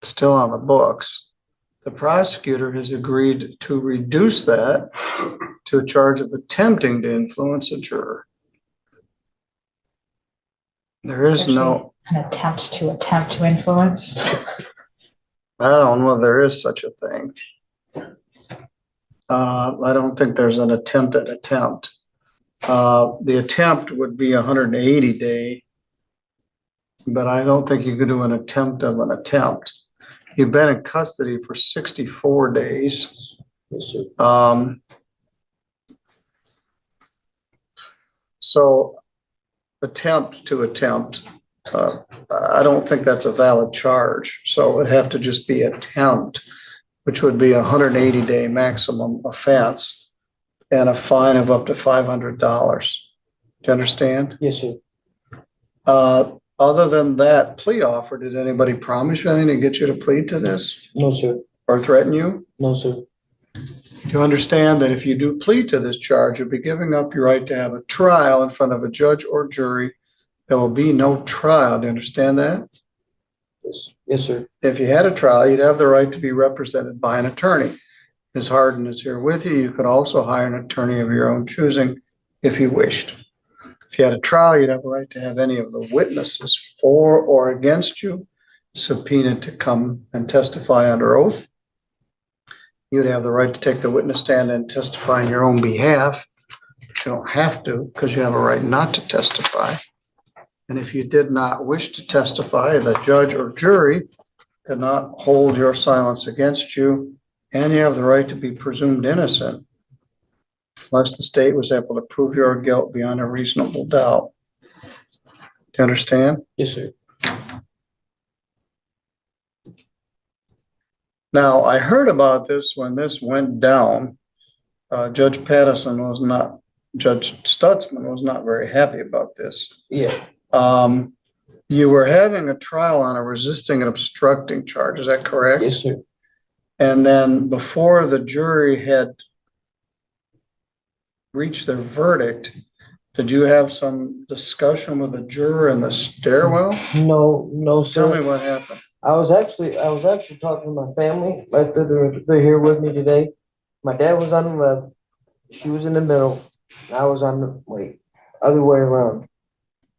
still on the books. The prosecutor has agreed to reduce that to a charge of attempting to influence a juror. There is no an attempt to influence. I don't know if there is such a thing. I don't think there's an attempt. The attempt would be 180 day, but I don't think you could do an attempt of an attempt. You've been in custody for 64 days. So attempt to attempt, I don't think that's a valid charge. So it'd have to just be attempt, which would be a 180 day maximum offense and a fine of up to $500. Do you understand? Yes, sir. Other than that plea offer, did anybody promise you anything to get you to plead to this? No, sir. Or threaten you? No, sir. Do you understand that if you do plead to this charge, you'll be giving up your right to have a trial in front of a judge or jury? There will be no trial. Do you understand that? Yes, yes, sir. If you had a trial, you'd have the right to be represented by an attorney. Ms. Harden is here with you. You could also hire an attorney of your own choosing if you wished. If you had a trial, you'd have a right to have any of the witnesses for or against you subpoenaed to come and testify under oath. You'd have the right to take the witness stand and testify on your own behalf, but you don't have to because you have a right not to testify. And if you did not wish to testify, the judge or jury could not hold your silence against you, and you have the right to be presumed innocent unless the state was able to prove your guilt beyond a reasonable doubt. Do you understand? Yes, sir. Now, I heard about this when this went down. Judge Stutzman was not very happy about this. Yeah. You were having a trial on a resisting and obstructing charge, is that correct? Yes, sir. And then before the jury had reached their verdict, did you have some discussion with a juror in the stairwell? No, no, sir. Tell me what happened. I was actually talking to my family. Right there, they're here with me today. My dad was on the left, she was in the middle, and I was on the other way around.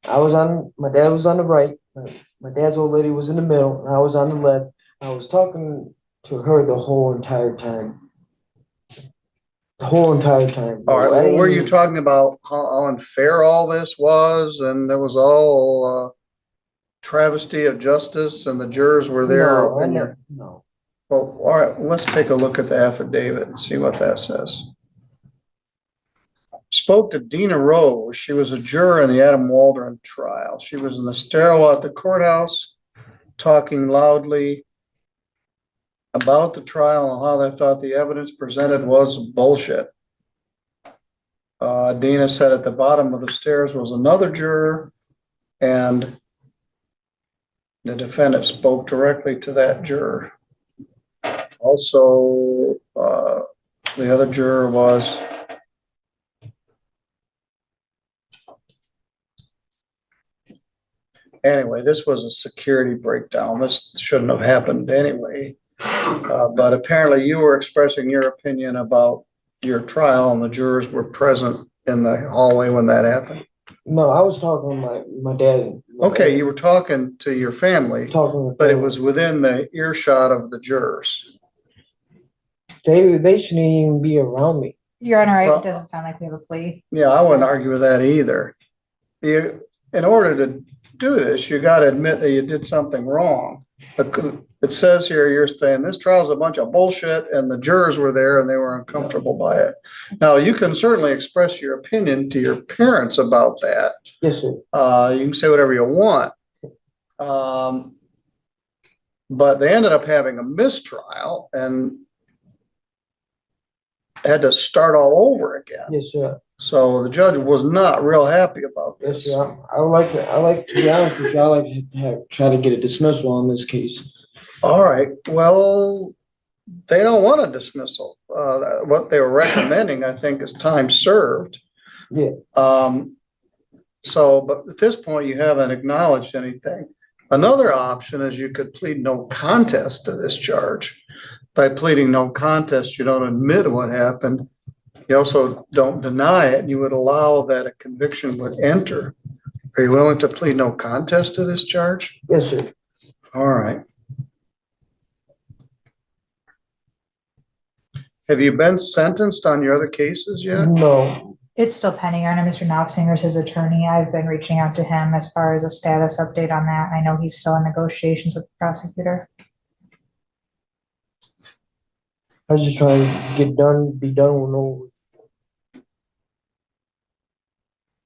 My dad was on the right, my dad's old lady was in the middle, and I was on the left. I was talking to her the whole entire time. All right. Well, were you talking about how unfair all this was, and it was all travesty of justice, and the jurors were there? No. Well, all right. Let's take a look at the affidavit and see what that says. Spoke to Dina Rose. She was a juror in the Adam Waldron trial. She was in the stairwell at the courthouse, talking loudly about the trial and how they thought the evidence presented was bullshit. Dina said at the bottom of the stairs was another juror, and the defendant spoke directly to that juror. Also, the other juror was anyway, this was a security breakdown. This shouldn't have happened anyway. But apparently you were expressing your opinion about your trial, and the jurors were present in the hallway when that happened. No, I was talking to my dad. Okay, you were talking to your family, but it was within the earshot of the jurors. They shouldn't even be around me. Your Honor, it doesn't sound like we have a plea. Yeah, I wouldn't argue with that either. In order to do this, you got to admit that you did something wrong. It says here you're saying this trial is a bunch of bullshit, and the jurors were there and they were uncomfortable by it. Now, you can certainly express your opinion to your parents about that. Yes, sir. You can say whatever you want. But they ended up having a mistrial and had to start all over again. Yes, sir. So the judge was not real happy about this. Yes, sir. I like to be honest with you, I like to try to get a dismissal on this case. All right. Well, they don't want a dismissal. What they were recommending, I think, is time served. Yeah. But at this point, you haven't acknowledged anything. Another option is you could plead no contest to this charge. By pleading no contest, you don't admit what happened. You also don't deny it, and you would allow that a conviction would enter. Are you willing to plead no contest to this charge? Yes, sir. All right. Have you been sentenced on your other cases yet? No. It's still pending. I know Mr. Knopfsinger's his attorney. I've been reaching out to him as far as a status update on that. I know he's still in negotiations with the prosecutor. I was just trying to be done with no.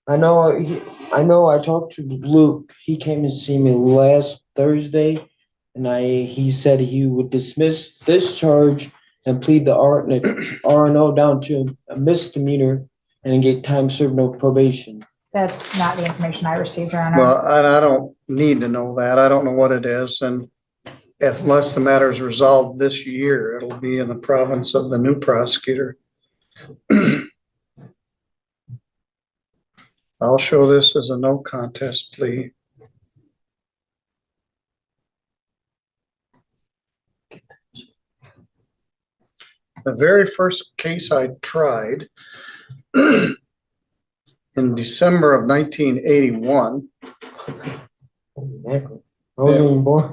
I know I talked to Luke. He came to see me last Thursday, and he said he would dismiss this charge and plead the R&O down to a misdemeanor and get time served, no probation. That's not the information I received, Your Honor. Well, I don't need to know that. I don't know what it is. And unless the matter is resolved this year, it'll be in the province of the new prosecutor. I'll show this as a no contest plea. The very first case I tried in December of 1981. I wasn't even born.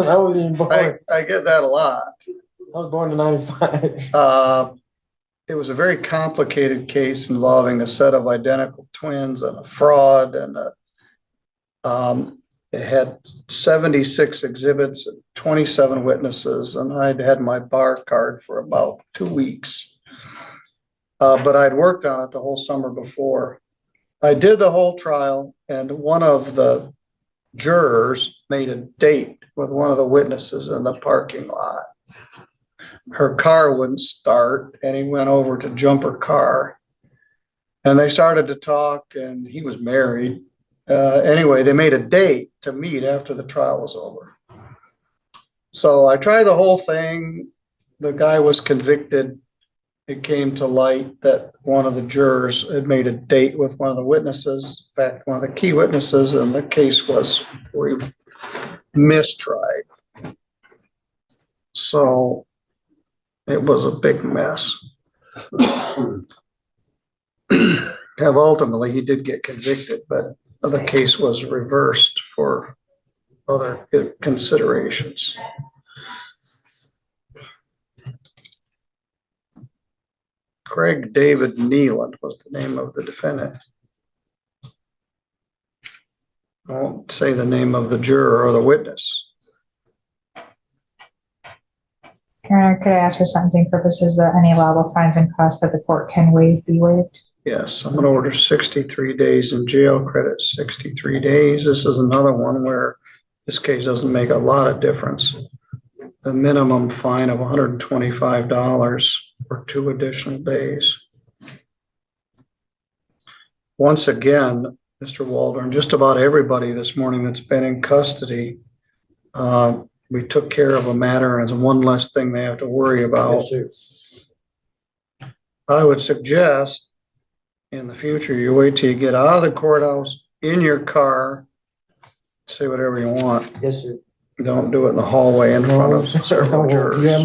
I wasn't even born. I get that a lot. I was born in 95. It was a very complicated case involving a set of identical twins and a fraud, and it had 76 exhibits, 27 witnesses, and I'd had my bar card for about 2 weeks. But I'd worked on it the whole summer before. I did the whole trial, and one of the jurors made a date with one of the witnesses in the parking lot. Her car wouldn't start, and he went over to jump her car. And they started to talk, and he was married. Anyway, they made a date to meet after the trial was over. So I tried the whole thing. The guy was convicted. It came to light that one of the jurors had made a date with one of the witnesses, in fact, one of the key witnesses, and the case was mistried. So it was a big mess. Ultimately, he did get convicted, but the case was reversed for other considerations. Craig David Neeland was the name of the defendant. I won't say the name of the juror or the witness. Your Honor, could I ask for sentencing purposes that any allowable fines and costs that the court can waive be waived? Yes, I'm going to order 63 days in jail, credit 63 days. This is another one where this case doesn't make a lot of difference. The minimum fine of $125 for 2 additional days. Once again, Mr. Waldron, just about everybody this morning that's been in custody, we took care of a matter, and it's one less thing they have to worry about. Yes, sir. I would suggest in the future, you wait till you get out of the courthouse, in your car, say whatever you want. Yes, sir. Don't do it in the hallway in front of several jurors. Yeah,